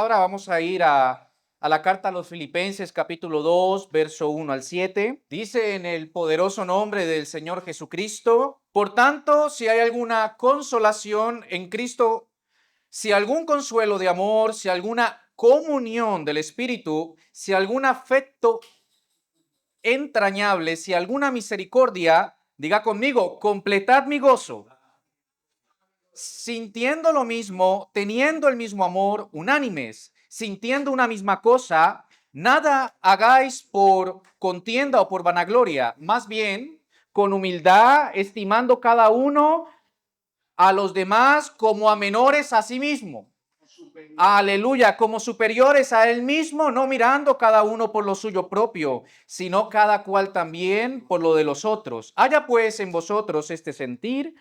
Ahora vamos a ir a la carta a los Filipenses, capítulo 2, verso 1 al 7. Dice en el poderoso nombre del Señor Jesucristo: por tanto, si hay alguna consolación en Cristo, si algún consuelo de amor, si alguna comunión del Espíritu, si algún afecto entrañable, si alguna misericordia, diga conmigo, completad mi gozo, sintiendo lo mismo, teniendo el mismo amor, unánimes, sintiendo una misma cosa, nada hagáis por contienda o por vanagloria, más bien con humildad, estimando cada uno a los demás como a menores a sí mismo. Aleluya, como superiores a él mismo, no mirando cada uno por lo suyo propio, sino cada cual también por lo de los otros. Haya pues en vosotros este sentir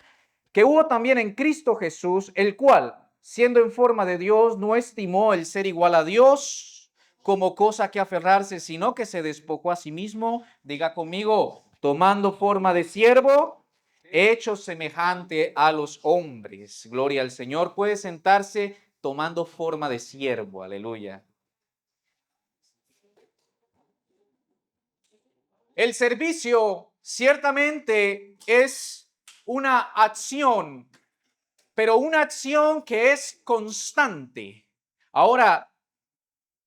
que hubo también en Cristo Jesús, el cual, siendo en forma de Dios, no estimó el ser igual a Dios como cosa que aferrarse, sino que se despojó a sí mismo, diga conmigo, tomando forma de siervo, hecho semejante a los hombres. Gloria al Señor. Puede sentarse tomando forma de siervo. Aleluya. El servicio ciertamente es una acción, pero una acción que es constante. Ahora,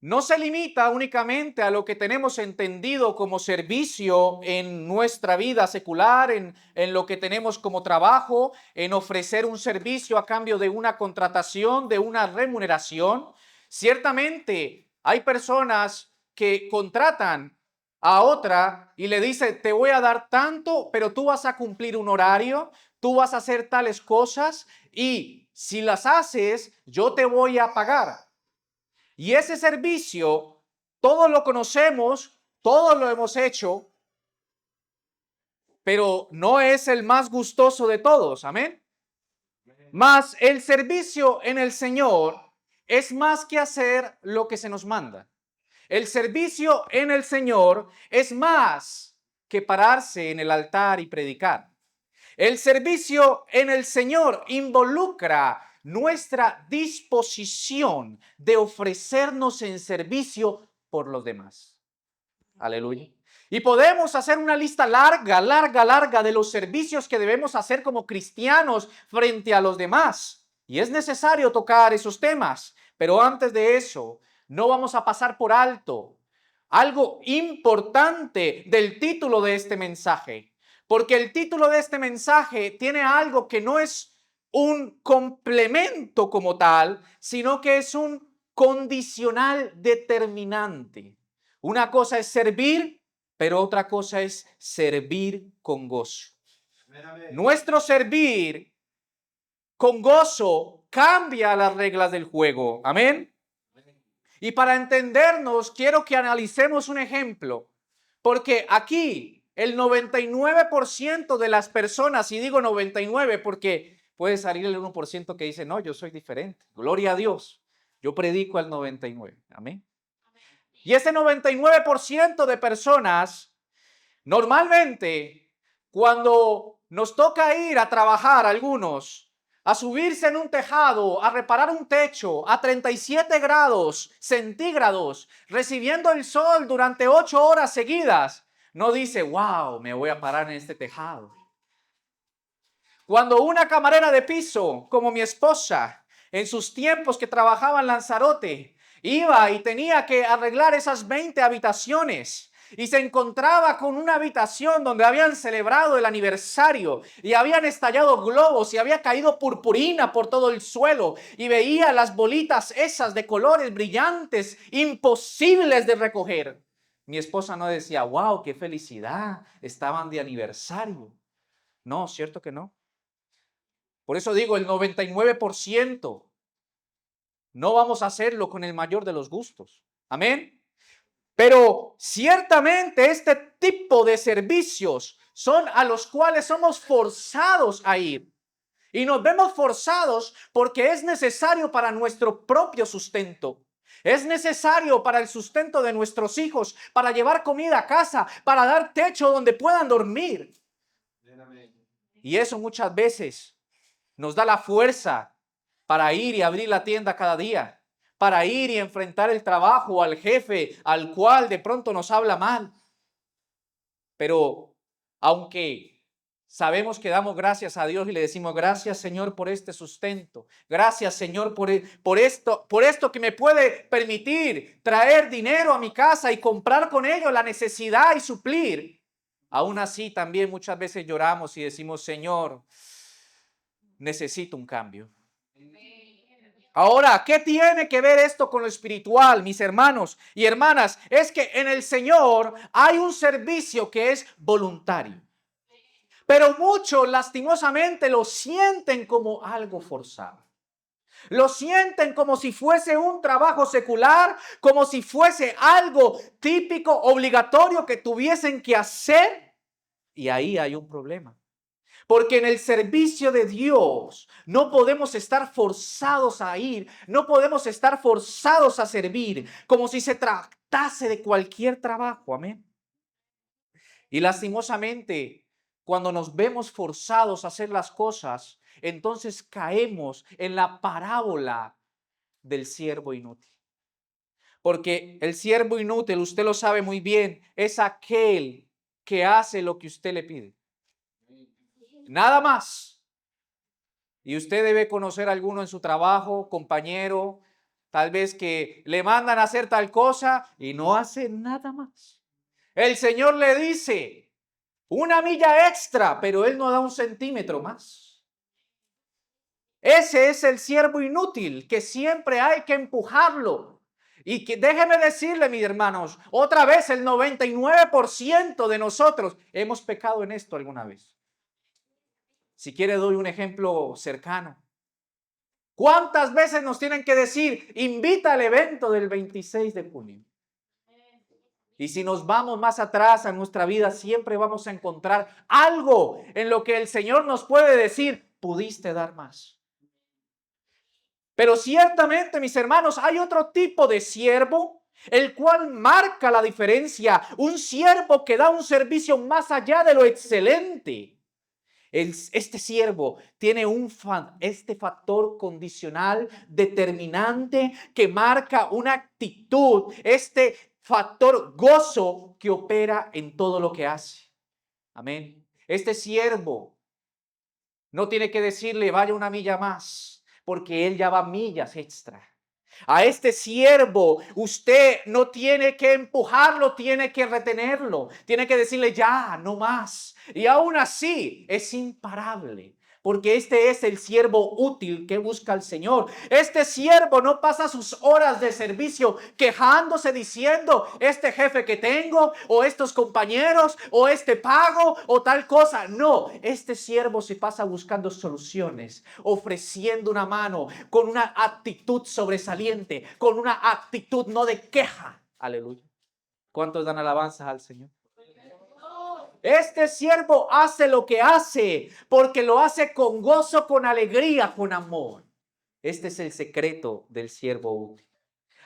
no se limita únicamente a lo que tenemos entendido como servicio en nuestra vida secular, en lo que tenemos como trabajo, en ofrecer un servicio a cambio de una contratación, de una remuneración. Ciertamente hay personas que contratan a otra y le dice, te voy a dar tanto, pero tú vas a cumplir un horario, tú vas a hacer tales cosas y si las haces, yo te voy a pagar. Y ese servicio, todos lo conocemos, todos lo hemos hecho, pero no es el más gustoso de todos, amén. Mas el servicio en el Señor es más que hacer lo que se nos manda. El servicio en el Señor es más que pararse en el altar y predicar. El servicio en el Señor involucra nuestra disposición de ofrecernos en servicio por los demás. Aleluya. Y podemos hacer una lista larga de los servicios que debemos hacer como cristianos frente a los demás. Y es necesario tocar esos temas. Pero antes de eso, no vamos a pasar por alto algo importante del título de este mensaje. Porque el título de este mensaje tiene algo que no es un complemento como tal, sino que es un condicional determinante. Una cosa es servir, pero otra cosa es servir con gozo. Nuestro servir con gozo cambia las reglas del juego. Amén. Y para entendernos, quiero que analicemos un ejemplo. Porque aquí el 99% de las personas, y digo 99 porque puede salir el 1% que dice, no, yo soy diferente. Gloria a Dios. Yo predico al 99. Amén. Y ese 99% de personas, normalmente, cuando nos toca ir a trabajar algunos, a subirse en un tejado, a reparar un techo a 37 grados centígrados, recibiendo el sol durante 8 horas seguidas, no dice, wow, me voy a parar en este tejado. Cuando una camarera de piso, como mi esposa, en sus tiempos que trabajaba en Lanzarote, iba y tenía que arreglar esas 20 habitaciones y se encontraba con una habitación donde habían celebrado el aniversario y habían estallado globos y había caído purpurina por todo el suelo y veía las bolitas esas de colores brillantes, imposibles de recoger. Mi esposa no decía, wow, qué felicidad, estaban de aniversario. No, ¿cierto que no? Por eso digo, el 99% no vamos a hacerlo con el mayor de los gustos. Amén. Pero ciertamente este tipo de servicios son a los cuales somos forzados a ir. Y nos vemos forzados porque es necesario para nuestro propio sustento. Es necesario para el sustento de nuestros hijos, para llevar comida a casa, para dar techo donde puedan dormir. Y eso muchas veces nos da la fuerza para ir y abrir la tienda cada día, para ir y enfrentar el trabajo o al jefe al cual de pronto nos habla mal. Pero aunque sabemos que damos gracias a Dios y le decimos gracias, Señor, por este sustento. Gracias, Señor, por esto que me puede permitir traer dinero a mi casa y comprar con ello la necesidad y suplir. Aún así, también muchas veces lloramos y decimos, Señor, necesito un cambio. Ahora, ¿qué tiene que ver esto con lo espiritual, mis hermanos y hermanas? Es que en el Señor hay un servicio que es voluntario. Pero muchos lastimosamente lo sienten como algo forzado. Lo sienten como si fuese un trabajo secular, como si fuese algo típico, obligatorio que tuviesen que hacer. Y ahí hay un problema. Porque en el servicio de Dios no podemos estar forzados a ir, no podemos estar forzados a servir, como si se tratase de cualquier trabajo. Amén. Y lastimosamente, cuando nos vemos forzados a hacer las cosas, entonces caemos en la parábola del siervo inútil. Porque el siervo inútil, usted lo sabe muy bien, es aquel que hace lo que usted le pide. Nada más. Y usted debe conocer a alguno en su trabajo, compañero, tal vez que le mandan a hacer tal cosa y no hace nada más. El Señor le dice una milla extra, pero él no da un centímetro más. Ese es el siervo inútil que siempre hay que empujarlo. Y que déjeme decirle, mis hermanos, otra vez el 99% de nosotros hemos pecado en esto alguna vez. Si quiere doy un ejemplo cercano. ¿Cuántas veces nos tienen que decir, invita al evento del 26 de junio? Y si nos vamos más atrás en nuestra vida, siempre vamos a encontrar algo en lo que el Señor nos puede decir, pudiste dar más. Pero ciertamente, mis hermanos, hay otro tipo de siervo, el cual marca la diferencia. Un siervo que da un servicio más allá de lo excelente. Este siervo tiene este factor condicional determinante que marca una actitud, este factor gozo que opera en todo lo que hace. Amén. Este siervo no tiene que decirle vaya una milla más, porque él ya va millas extra. A este siervo usted no tiene que empujarlo, tiene que retenerlo, tiene que decirle ya, no más. Y aún así es imparable. Porque este es el siervo útil que busca al Señor. Este siervo no pasa sus horas de servicio quejándose diciendo este jefe que tengo o estos compañeros o este pago o tal cosa. No, este siervo se pasa buscando soluciones, ofreciendo una mano con una actitud sobresaliente, con una actitud no de queja. Aleluya. ¿Cuántos dan alabanzas al Señor? Este siervo hace lo que hace porque lo hace con gozo, con alegría, con amor. Este es el secreto del siervo útil.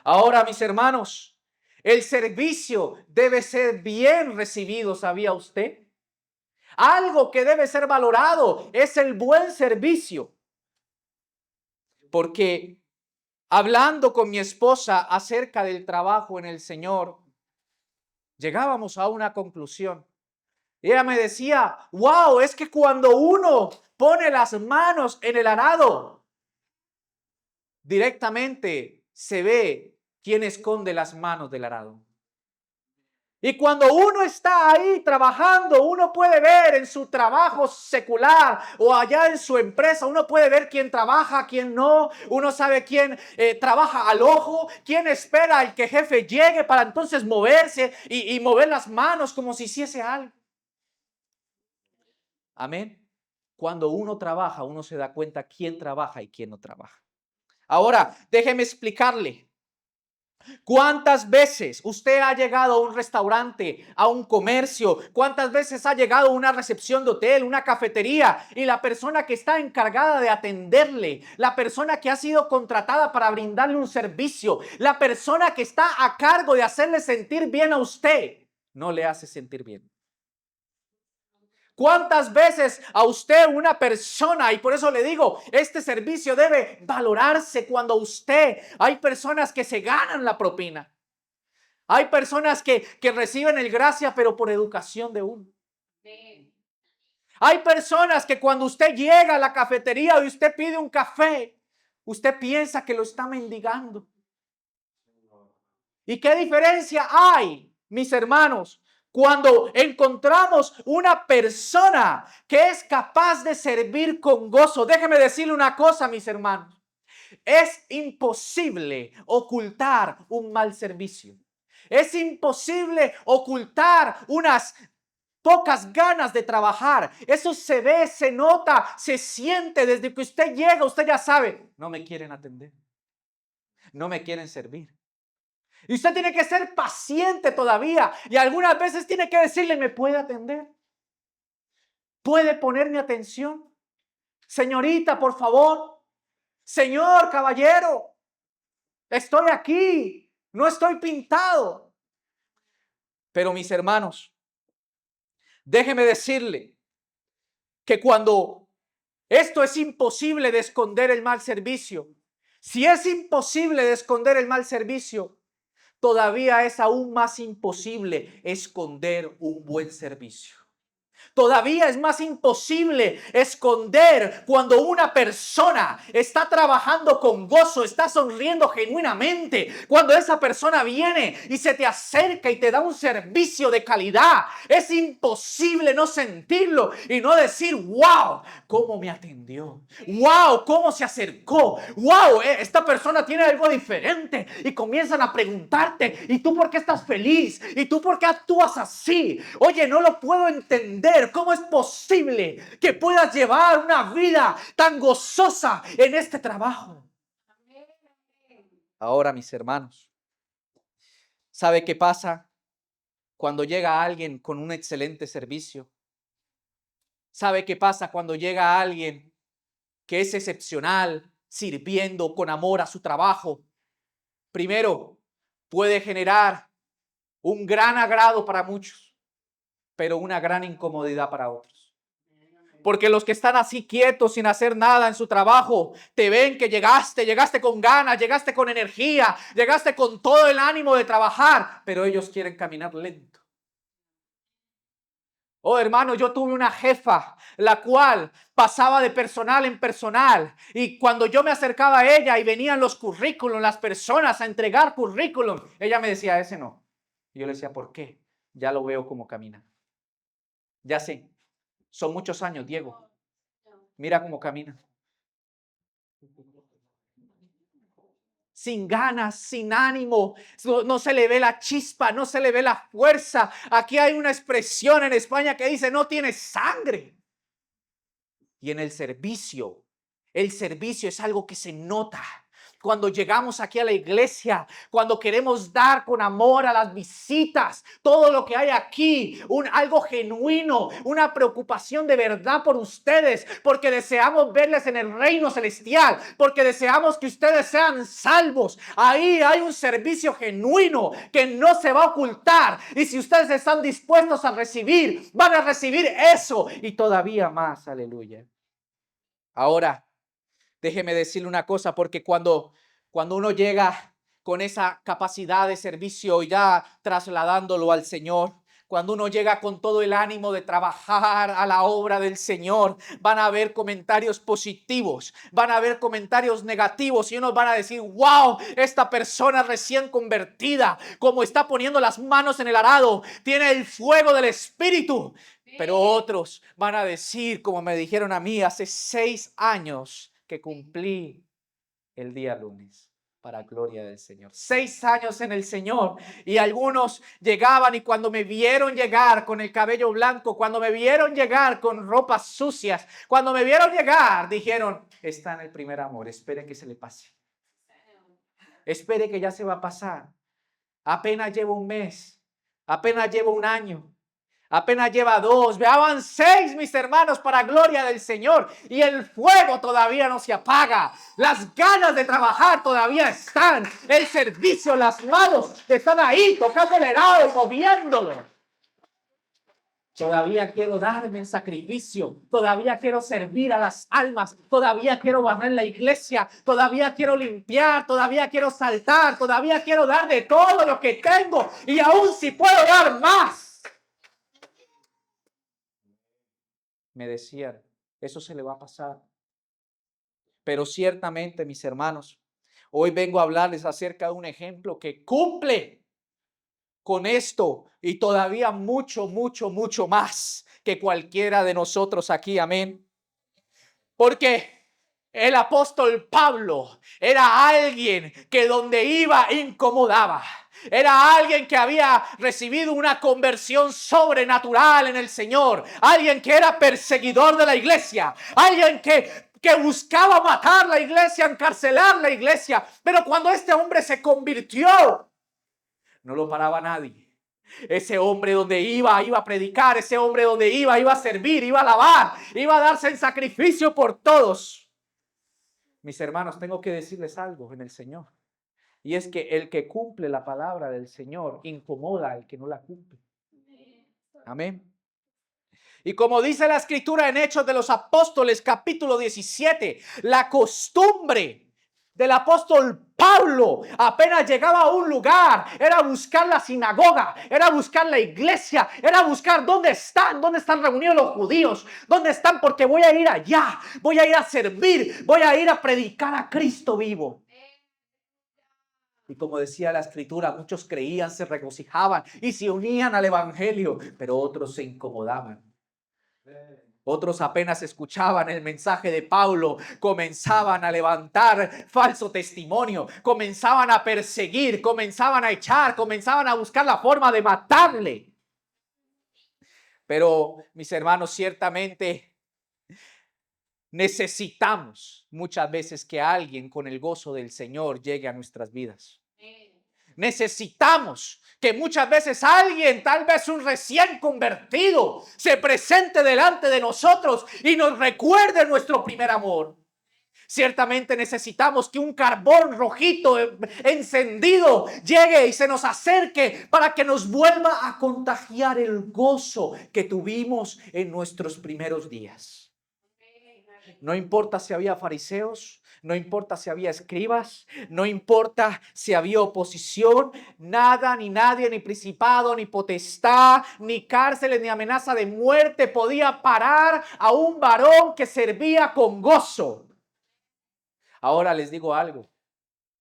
Ahora, mis hermanos, el servicio debe ser bien recibido, ¿sabía usted? Algo que debe ser valorado es el buen servicio. Porque hablando con mi esposa acerca del trabajo en el Señor, llegábamos a una conclusión. Ella me decía, wow, es que cuando uno pone las manos en el arado, directamente se ve quién esconde las manos del arado. Y cuando uno está ahí trabajando, uno puede ver en su trabajo secular o allá en su empresa, uno puede ver quién trabaja, quién no. Uno sabe quién trabaja al ojo, quién espera el que jefe llegue para entonces moverse y mover las manos como si hiciese algo. Amén. Cuando uno trabaja, uno se da cuenta quién trabaja y quién no trabaja. Ahora, déjeme explicarle. ¿Cuántas veces usted ha llegado a un restaurante, a un comercio? ¿Cuántas veces ha llegado a una recepción de hotel, una cafetería? Y la persona que está encargada de atenderle, la persona que ha sido contratada para brindarle un servicio, la persona que está a cargo de hacerle sentir bien a usted, no le hace sentir bien. ¿Cuántas veces a usted una persona, y por eso le digo, este servicio debe valorarse cuando usted, hay personas que se ganan la propina. Hay personas que reciben el gracia, pero por educación de uno. Hay personas que cuando usted llega a la cafetería y usted pide un café, usted piensa que lo está mendigando. ¿Y qué diferencia hay, mis hermanos, cuando encontramos una persona que es capaz de servir con gozo? Déjeme decirle una cosa, mis hermanos. Es imposible ocultar un mal servicio. Es imposible ocultar unas pocas ganas de trabajar. Eso se ve, se nota, se siente desde que usted llega. Usted ya sabe, no me quieren atender, no me quieren servir. Y usted tiene que ser paciente todavía. Y algunas veces tiene que decirle, ¿me puede atender? ¿Puede ponerme atención? Señorita, por favor. Señor, caballero, estoy aquí. No estoy pintado. Pero mis hermanos, déjeme decirle que cuando esto es imposible de esconder el mal servicio, si es imposible de esconder el mal servicio, todavía es aún más imposible esconder un buen servicio. Todavía es más imposible esconder cuando una persona está trabajando con gozo, está sonriendo genuinamente. Cuando esa persona viene y se te acerca y te da un servicio de calidad, es imposible no sentirlo y no decir, wow, cómo me atendió, wow, cómo se acercó, wow, esta persona tiene algo diferente. Y comienzan a preguntarte, ¿y tú por qué estás feliz? ¿Y tú por qué actúas así? Oye, no lo puedo entender. ¿Cómo es posible que puedas llevar una vida tan gozosa en este trabajo? Ahora, mis hermanos, ¿sabe qué pasa cuando llega alguien con un excelente servicio? ¿Sabe qué pasa cuando llega alguien que es excepcional, sirviendo con amor a su trabajo? Primero, puede generar un gran agrado para muchos, pero una gran incomodidad para otros. Porque los que están así quietos sin hacer nada en su trabajo, te ven que llegaste con ganas, llegaste con energía, llegaste con todo el ánimo de trabajar, pero ellos quieren caminar lento. Oh, hermano, yo tuve una jefa, la cual pasaba de personal en personal, y cuando yo me acercaba a ella y venían los currículums, las personas a entregar currículum, ella me decía, ese no. Y yo le decía, ¿por qué? Ya lo veo como camina. Ya sé, son muchos años, Diego. Mira cómo camina. Sin ganas, sin ánimo, no se le ve la chispa, no se le ve la fuerza. Aquí hay una expresión en España que dice, no tiene sangre. Y en el servicio es algo que se nota. Cuando llegamos aquí a la iglesia, cuando queremos dar con amor a las visitas, todo lo que hay aquí, algo genuino, una preocupación de verdad por ustedes, porque deseamos verles en el reino celestial, porque deseamos que ustedes sean salvos. Ahí hay un servicio genuino que no se va a ocultar. Y si ustedes están dispuestos a recibir, van a recibir eso y todavía más. Aleluya. Ahora, déjeme decirle una cosa, porque cuando uno llega con esa capacidad de servicio y ya trasladándolo al Señor, cuando uno llega con todo el ánimo de trabajar a la obra del Señor, van a haber comentarios positivos, van a haber comentarios negativos y unos van a decir, wow, esta persona recién convertida, como está poniendo las manos en el arado, tiene el fuego del Espíritu. Pero otros van a decir, como me dijeron a mí hace 6 años que cumplí el día lunes, para gloria del Señor. 6 años en el Señor. Y algunos llegaban y cuando me vieron llegar con el cabello blanco, cuando me vieron llegar con ropas sucias, cuando me vieron llegar, dijeron, está en el primer amor, espere que se le pase. Espere que ya se va a pasar. Apenas llevo un mes, apenas llevo un año. Apenas lleva 2, veaban 6, mis hermanos, para gloria del Señor. Y el fuego todavía no se apaga. Las ganas de trabajar todavía están. El servicio, las manos están ahí, tocando el arado y moviéndolo. Todavía quiero darme en sacrificio. Todavía quiero servir a las almas. Todavía quiero barrer la iglesia. Todavía quiero limpiar. Todavía quiero saltar. Todavía quiero dar de todo lo que tengo. Y aún si puedo dar más. Me decían, eso se le va a pasar. Pero ciertamente, mis hermanos, hoy vengo a hablarles acerca de un ejemplo que cumple con esto y todavía mucho, mucho, mucho más que cualquiera de nosotros aquí. Amén. Porque el apóstol Pablo era alguien que donde iba incomodaba. Era alguien que había recibido una conversión sobrenatural en el Señor. Alguien que era perseguidor de la iglesia. Alguien que buscaba matar la iglesia, encarcelar la iglesia. Pero cuando este hombre se convirtió, no lo paraba nadie. Ese hombre donde iba a predicar. Ese hombre donde iba a servir, iba a alabar, iba a darse en sacrificio por todos. Mis hermanos, tengo que decirles algo en el Señor. Y es que el que cumple la palabra del Señor incomoda al que no la cumple. Amén. Y como dice la escritura en Hechos de los Apóstoles, capítulo 17, la costumbre del apóstol Pablo apenas llegaba a un lugar, era buscar la sinagoga, era buscar la iglesia, era buscar dónde están reunidos los judíos, dónde están, porque voy a ir allá, voy a ir a servir, voy a ir a predicar a Cristo vivo. Y como decía la escritura, muchos creían, se regocijaban y se unían al evangelio, pero otros se incomodaban. Otros apenas escuchaban el mensaje de Pablo, comenzaban a levantar falso testimonio, comenzaban a perseguir, comenzaban a echar, comenzaban a buscar la forma de matarle. Pero, mis hermanos, ciertamente necesitamos muchas veces que alguien con el gozo del Señor llegue a nuestras vidas. Necesitamos que muchas veces alguien, tal vez un recién convertido, se presente delante de nosotros y nos recuerde nuestro primer amor. Ciertamente necesitamos que un carbón rojito encendido llegue y se nos acerque para que nos vuelva a contagiar el gozo que tuvimos en nuestros primeros días. No importa si había fariseos, no importa si había escribas, no importa si había oposición, nada, ni nadie, ni principado, ni potestad, ni cárceles, ni amenaza de muerte podía parar a un varón que servía con gozo. Ahora les digo algo,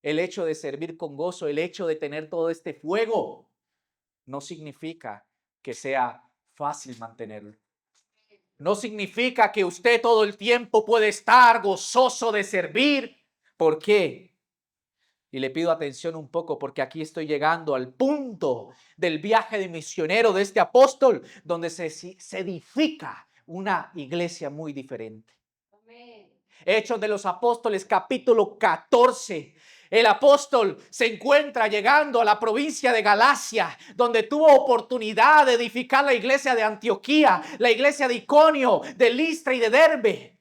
el hecho de servir con gozo, el hecho de tener todo este fuego, no significa que sea fácil mantenerlo. No significa que usted todo el tiempo puede estar gozoso de servir. ¿Por qué? Y le pido atención un poco porque aquí estoy llegando al punto del viaje de misionero de este apóstol donde se edifica una iglesia muy diferente. Amén. Hechos de los Apóstoles, capítulo 14. El apóstol se encuentra llegando a la provincia de Galacia, donde tuvo oportunidad de edificar la iglesia de Antioquía, la iglesia de Iconio, de Listra y de Derbe.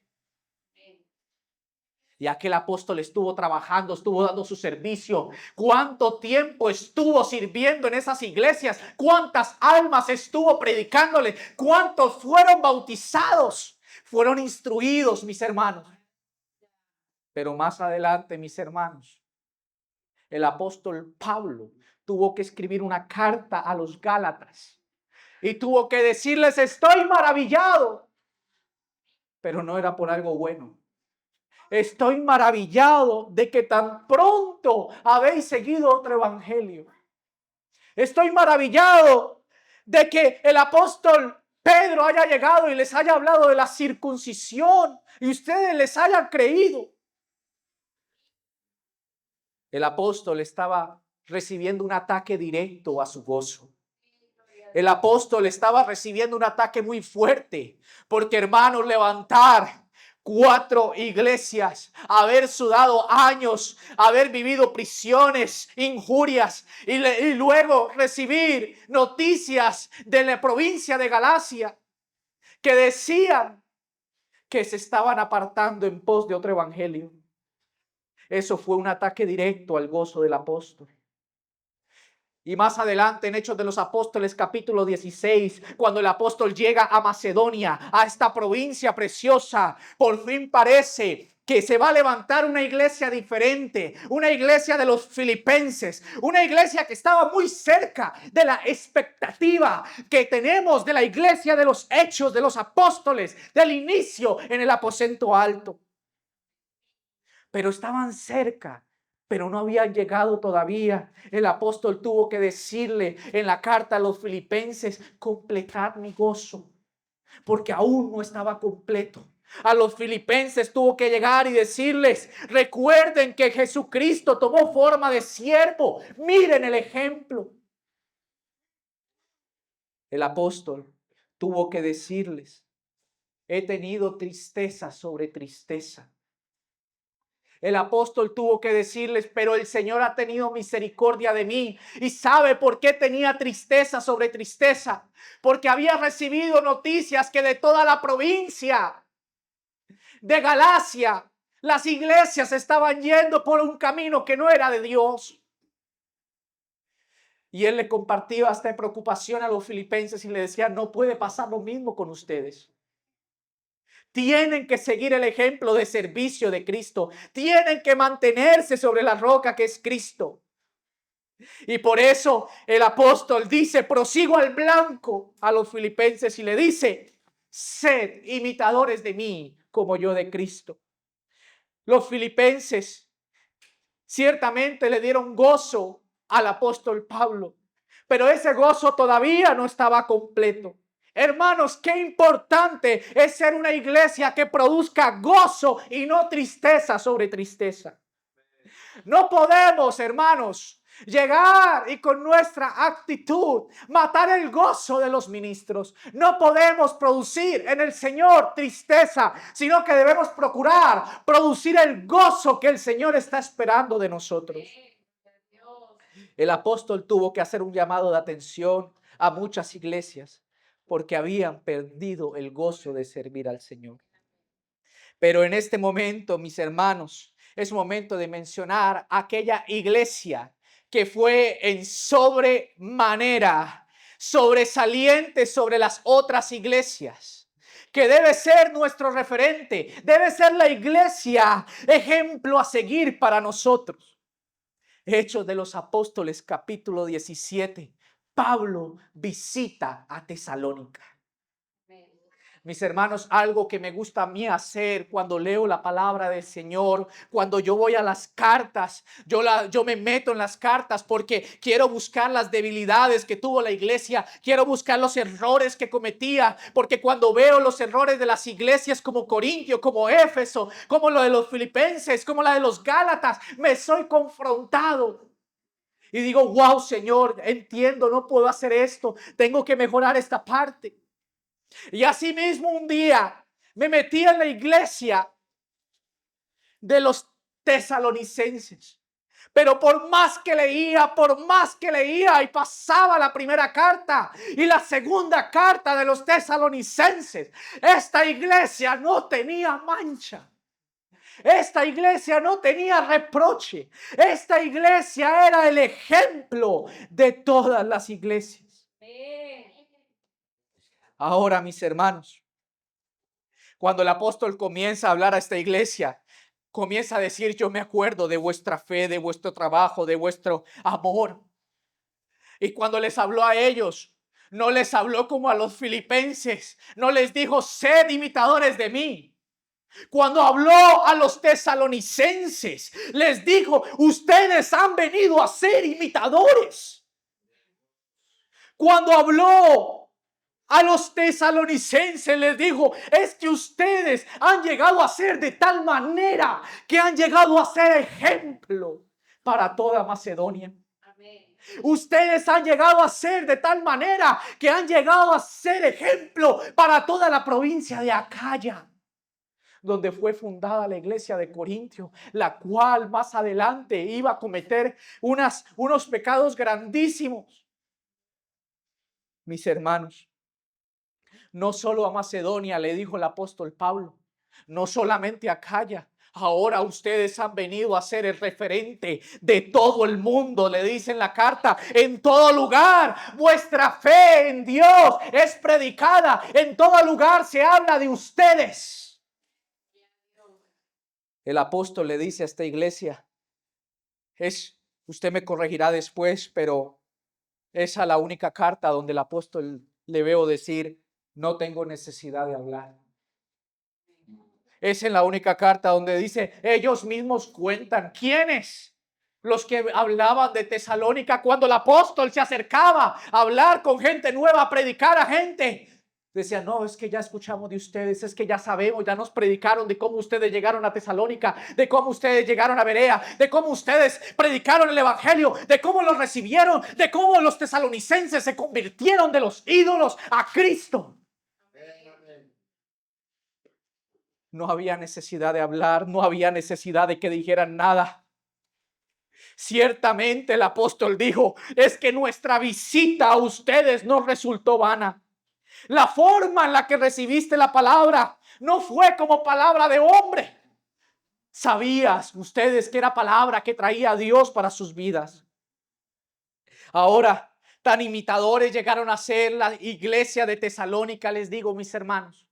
Y aquel apóstol estuvo trabajando, estuvo dando su servicio. ¿Cuánto tiempo estuvo sirviendo en esas iglesias? ¿Cuántas almas estuvo predicándole? ¿Cuántos fueron bautizados? Fueron instruidos, mis hermanos. Pero más adelante, mis hermanos, el apóstol Pablo tuvo que escribir una carta a los Gálatas y tuvo que decirles: estoy maravillado, pero no era por algo bueno. Estoy maravillado de que tan pronto habéis seguido otro evangelio. Estoy maravillado de que el apóstol Pedro haya llegado y les haya hablado de la circuncisión y ustedes les hayan creído. El apóstol estaba recibiendo un ataque directo a su gozo. El apóstol estaba recibiendo un ataque muy fuerte, porque, hermanos, levantar 4 iglesias, haber sudado años, haber vivido prisiones, injurias y luego recibir noticias de la provincia de Galacia que decían que se estaban apartando en pos de otro evangelio. Eso fue un ataque directo al gozo del apóstol. Y más adelante en Hechos de los Apóstoles capítulo 16, cuando el apóstol llega a Macedonia, a esta provincia preciosa, por fin parece que se va a levantar una iglesia diferente, una iglesia de los filipenses, una iglesia que estaba muy cerca de la expectativa que tenemos de la iglesia de los Hechos de los Apóstoles, del inicio en el aposento alto. Pero estaban cerca, pero no habían llegado todavía. El apóstol tuvo que decirle en la carta a los filipenses: completad mi gozo, porque aún no estaba completo. A los filipenses tuvo que llegar y decirles: recuerden que Jesucristo tomó forma de siervo. Miren el ejemplo. El apóstol tuvo que decirles: he tenido tristeza sobre tristeza. El apóstol tuvo que decirles: pero el Señor ha tenido misericordia de mí. ¿Y sabe por qué tenía tristeza sobre tristeza? Porque había recibido noticias que de toda la provincia de Galacia, las iglesias estaban yendo por un camino que no era de Dios. Y él le compartía esta preocupación a los filipenses y le decía: no puede pasar lo mismo con ustedes. Tienen que seguir el ejemplo de servicio de Cristo. Tienen que mantenerse sobre la roca que es Cristo. Y por eso el apóstol dice: prosigo al blanco a los filipenses y le dice: sed imitadores de mí como yo de Cristo. Los filipenses ciertamente le dieron gozo al apóstol Pablo, pero ese gozo todavía no estaba completo. Hermanos, qué importante es ser una iglesia que produzca gozo y no tristeza sobre tristeza. No podemos, hermanos, llegar y con nuestra actitud matar el gozo de los ministros. No podemos producir en el Señor tristeza, sino que debemos procurar producir el gozo que el Señor está esperando de nosotros. El apóstol tuvo que hacer un llamado de atención a muchas iglesias porque habían perdido el gozo de servir al Señor. Pero en este momento, mis hermanos, es momento de mencionar aquella iglesia que fue en sobremanera sobresaliente sobre las otras iglesias, que debe ser nuestro referente, debe ser la iglesia ejemplo a seguir para nosotros. Hechos de los Apóstoles, capítulo 17. Pablo visita a Tesalónica. Mis hermanos, algo que me gusta a mí hacer cuando leo la palabra del Señor, cuando yo voy a las cartas, yo me meto en las cartas porque quiero buscar las debilidades que tuvo la iglesia, quiero buscar los errores que cometía, porque cuando veo los errores de las iglesias como Corintio, como Éfeso, como lo de los filipenses, como la de los Gálatas, me soy confrontado. Y digo: wow, Señor, entiendo, no puedo hacer esto, tengo que mejorar esta parte. Y así mismo un día me metí en la iglesia de los tesalonicenses. Pero por más que leía y pasaba la primera carta y la segunda carta de los tesalonicenses, esta iglesia no tenía mancha. Esta iglesia no tenía reproche. Esta iglesia era el ejemplo de todas las iglesias. Ahora, mis hermanos, cuando el apóstol comienza a hablar a esta iglesia, comienza a decir: yo me acuerdo de vuestra fe, de vuestro trabajo, de vuestro amor. Y cuando les habló a ellos, no les habló como a los filipenses, no les dijo: sed imitadores de mí. Cuando habló a los tesalonicenses, les dijo: ustedes han venido a ser imitadores. Cuando habló a los tesalonicenses, les dijo: es que ustedes han llegado a ser de tal manera que han llegado a ser ejemplo para toda Macedonia. Amén. Ustedes han llegado a ser de tal manera que han llegado a ser ejemplo para toda la provincia de Acaya, donde fue fundada la iglesia de Corintio, la cual más adelante iba a cometer unos pecados grandísimos. Mis hermanos, no solo a Macedonia le dijo el apóstol Pablo, no solamente a Acaya, Ahora ustedes han venido a ser el referente de todo el mundo, le dice en la carta. En todo lugar, vuestra fe en Dios es predicada. En todo lugar se habla de ustedes. El apóstol le dice a esta iglesia, usted me corregirá después, pero esa es la única carta donde el apóstol le veo decir, no tengo necesidad de hablar. Es en la única carta donde dice, ellos mismos cuentan. ¿Quiénes? Los que hablaban de Tesalónica cuando el apóstol se acercaba a hablar con gente nueva, a predicar a gente. Decían, no, es que ya escuchamos de ustedes, es que ya sabemos, ya nos predicaron de cómo ustedes llegaron a Tesalónica, de cómo ustedes llegaron a Berea, de cómo ustedes predicaron el evangelio, de cómo los recibieron, de cómo los tesalonicenses se convirtieron de los ídolos a Cristo. No había necesidad de hablar, no había necesidad de que dijeran nada. Ciertamente el apóstol dijo, es que nuestra visita a ustedes no resultó vana. La forma en la que recibiste la palabra no fue como palabra de hombre. Sabías ustedes que era palabra que traía Dios para sus vidas. Ahora, tan imitadores llegaron a ser la iglesia de Tesalónica, les digo, mis hermanos,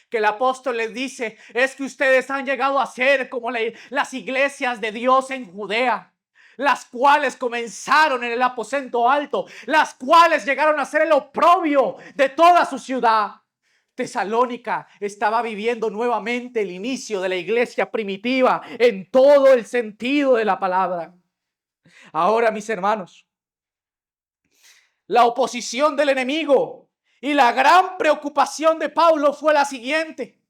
que el apóstol les dice, es que ustedes han llegado a ser como las iglesias de Dios en Judea, las cuales comenzaron en el aposento alto, las cuales llegaron a ser el oprobio de toda su ciudad. Tesalónica estaba viviendo nuevamente el inicio de la iglesia primitiva en todo el sentido de la palabra. Ahora, mis hermanos, la oposición del enemigo y la gran preocupación de Pablo fue la siguiente: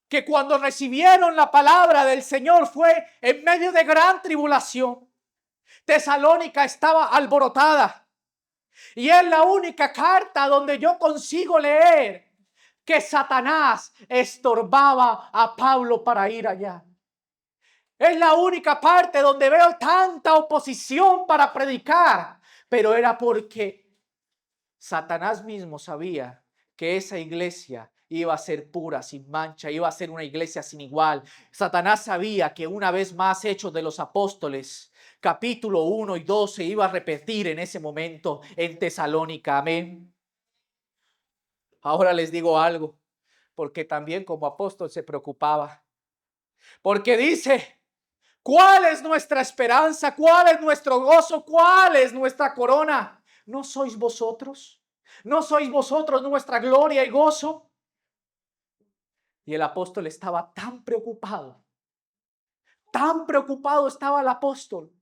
que cuando recibieron la palabra del Señor fue en medio de gran tribulación. Tesalónica estaba alborotada. Y es la única carta donde yo consigo leer que Satanás estorbaba a Pablo para ir allá. Es la única parte donde veo tanta oposición para predicar. Pero era porque Satanás mismo sabía que esa iglesia iba a ser pura, sin mancha, iba a ser una iglesia sin igual. Satanás sabía que una vez más Hechos de los Apóstoles, capítulo 1 y 2 se iba a repetir en ese momento en Tesalónica. Amén. Ahora les digo algo, porque también como apóstol se preocupaba. Porque dice, ¿cuál es nuestra esperanza? ¿Cuál es nuestro gozo? ¿Cuál es nuestra corona? ¿No sois vosotros? ¿No sois vosotros nuestra gloria y gozo? Y el apóstol estaba tan preocupado estaba el apóstol,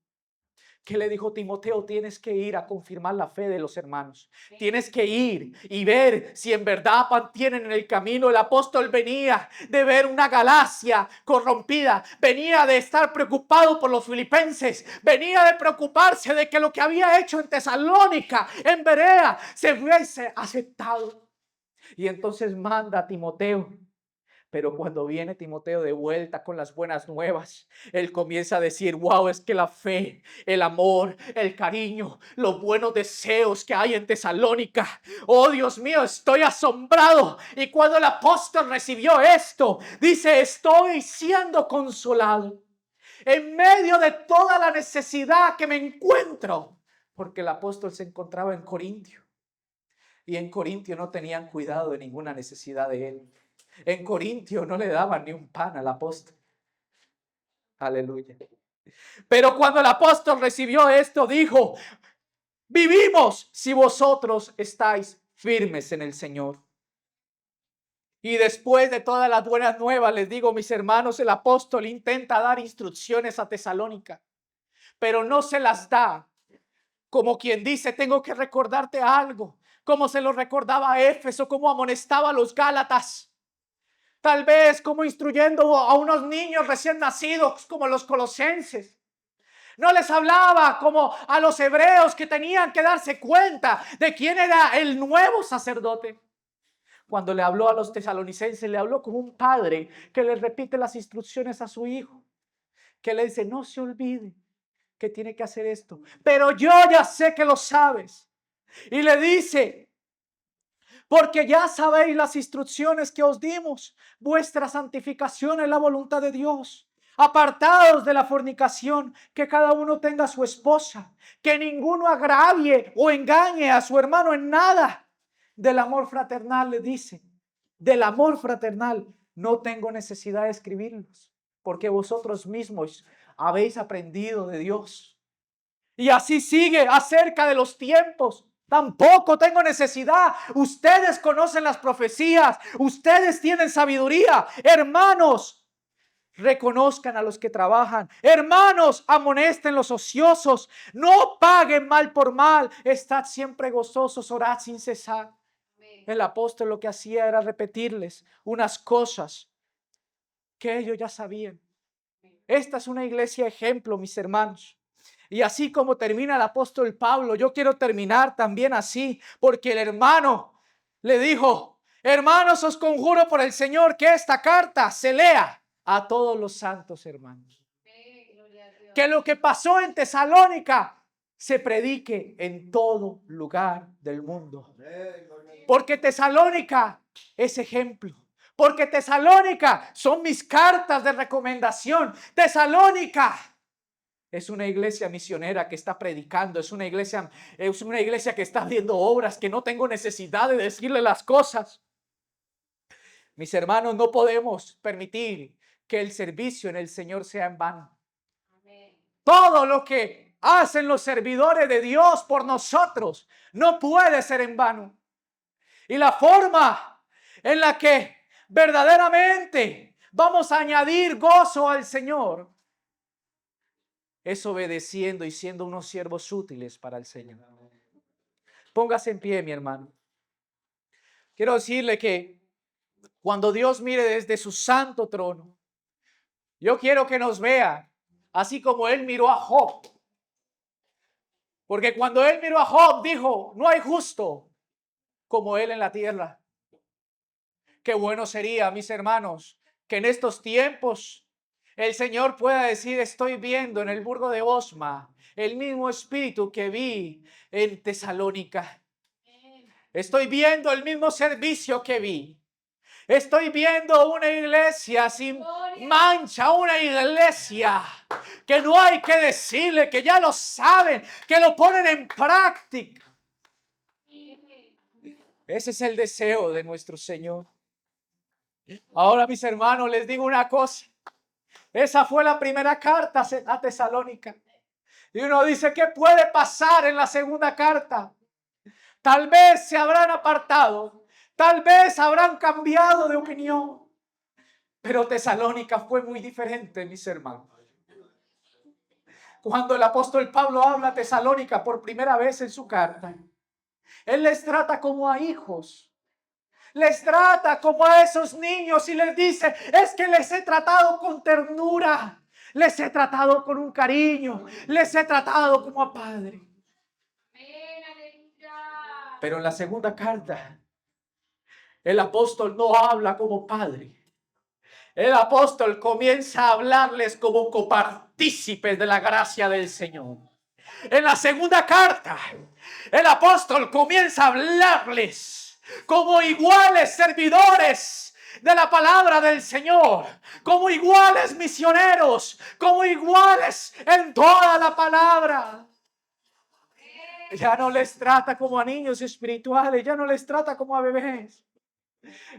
que le dijo, Timoteo, tienes que ir a confirmar la fe de los hermanos. Tienes que ir y ver si en verdad mantienen en el camino. El apóstol venía de ver una Galacia corrompida. Venía de estar preocupado por los filipenses. Venía de preocuparse de que lo que había hecho en Tesalónica, en Berea, se hubiese aceptado. Y entonces manda a Timoteo. Pero cuando viene Timoteo de vuelta con las buenas nuevas, él comienza a decir, wow, es que la fe, el amor, el cariño, los buenos deseos que hay en Tesalónica, oh Dios mío, estoy asombrado. Y cuando el apóstol recibió esto, dice, estoy siendo consolado en medio de toda la necesidad que me encuentro, porque el apóstol se encontraba en Corintio. Y en Corintio no tenían cuidado de ninguna necesidad de él. En Corintio no le daban ni un pan al apóstol. Aleluya. Pero cuando el apóstol recibió esto, dijo, vivimos si vosotros estáis firmes en el Señor. Y después de todas las buenas nuevas, les digo, mis hermanos, el apóstol intenta dar instrucciones a Tesalónica, pero no se las da como quien dice, tengo que recordarte algo, como se lo recordaba a Éfeso, como amonestaba a los Gálatas. Tal vez como instruyendo a unos niños recién nacidos como los colosenses. No les hablaba como a los hebreos que tenían que darse cuenta de quién era el nuevo sacerdote. Cuando le habló a los tesalonicenses, le habló como un padre que le repite las instrucciones a su hijo. Que le dice, no se olvide que tiene que hacer esto. Pero yo ya sé que lo sabes. Y le dice, Porque ya sabéis las instrucciones que os dimos. Vuestra santificación es la voluntad de Dios. Apartados de la fornicación, que cada uno tenga su esposa, que ninguno agravie o engañe a su hermano en nada. Del amor fraternal le dice, del amor fraternal no tengo necesidad de escribirlos, porque vosotros mismos habéis aprendido de Dios. Y así sigue acerca de los tiempos. Tampoco tengo necesidad. Ustedes conocen las profecías. Ustedes tienen sabiduría. Hermanos, reconozcan a los que trabajan. Hermanos, amonesten los ociosos. No paguen mal por mal. Estad siempre gozosos, orad sin cesar. El apóstol lo que hacía era repetirles unas cosas que ellos ya sabían. Esta es una iglesia ejemplo, mis hermanos. Y así como termina el apóstol Pablo, yo quiero terminar también así, porque el hermano le dijo, hermanos, os conjuro por el Señor que esta carta se lea a todos los santos hermanos. Que lo que pasó en Tesalónica se predique en todo lugar del mundo. Porque Tesalónica es ejemplo. Porque Tesalónica son mis cartas de recomendación. Tesalónica es una iglesia misionera que está predicando, es una iglesia que está haciendo obras, que no tengo necesidad de decirle las cosas. Mis hermanos, no podemos permitir que el servicio en el Señor sea en vano. Todo lo que hacen los servidores de Dios por nosotros no puede ser en vano. Y la forma en la que verdaderamente vamos a añadir gozo al Señor es obedeciendo y siendo unos siervos útiles para el Señor. Póngase en pie, mi hermano. Quiero decirle que cuando Dios mire desde su santo trono, yo quiero que nos vea así como Él miró a Job. Porque cuando Él miró a Job, dijo, no hay justo como Él en la tierra. Qué bueno sería, mis hermanos, que en estos tiempos el Señor pueda decir, estoy viendo en el burgo de Osma el mismo espíritu que vi en Tesalónica. Estoy viendo el mismo servicio que vi. Estoy viendo una iglesia sin mancha, una iglesia que no hay que decirle, que ya lo saben, que lo ponen en práctica. Ese es el deseo de nuestro Señor. Ahora, mis hermanos, les digo una cosa. Esa fue la primera carta a Tesalónica. Y uno dice, ¿qué puede pasar en la segunda carta? Tal vez se habrán apartado. Tal vez habrán cambiado de opinión. Pero Tesalónica fue muy diferente, mis hermanos. Cuando el apóstol Pablo habla a Tesalónica por primera vez en su carta, él les trata como a hijos. Les trata como a esos niños y les dice, es que les he tratado con ternura, les he tratado con un cariño, les he tratado como a padre. Pero en la segunda carta, el apóstol no habla como padre. El apóstol comienza a hablarles como copartícipes de la gracia del Señor. En la segunda carta, el apóstol comienza a hablarles como iguales servidores de la palabra del Señor, como iguales misioneros, como iguales en toda la palabra. Ya no les trata como a niños espirituales, ya no les trata como a bebés.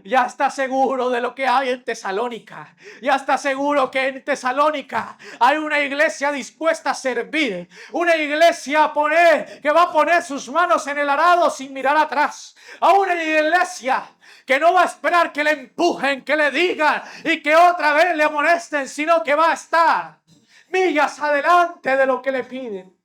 Ya está seguro de lo que hay en Tesalónica. Ya está seguro que en Tesalónica hay una iglesia dispuesta a servir. Una iglesia que va a poner sus manos en el arado sin mirar atrás. A una iglesia que no va a esperar que le empujen, que le digan y que otra vez le amonesten, sino que va a estar millas adelante de lo que le piden.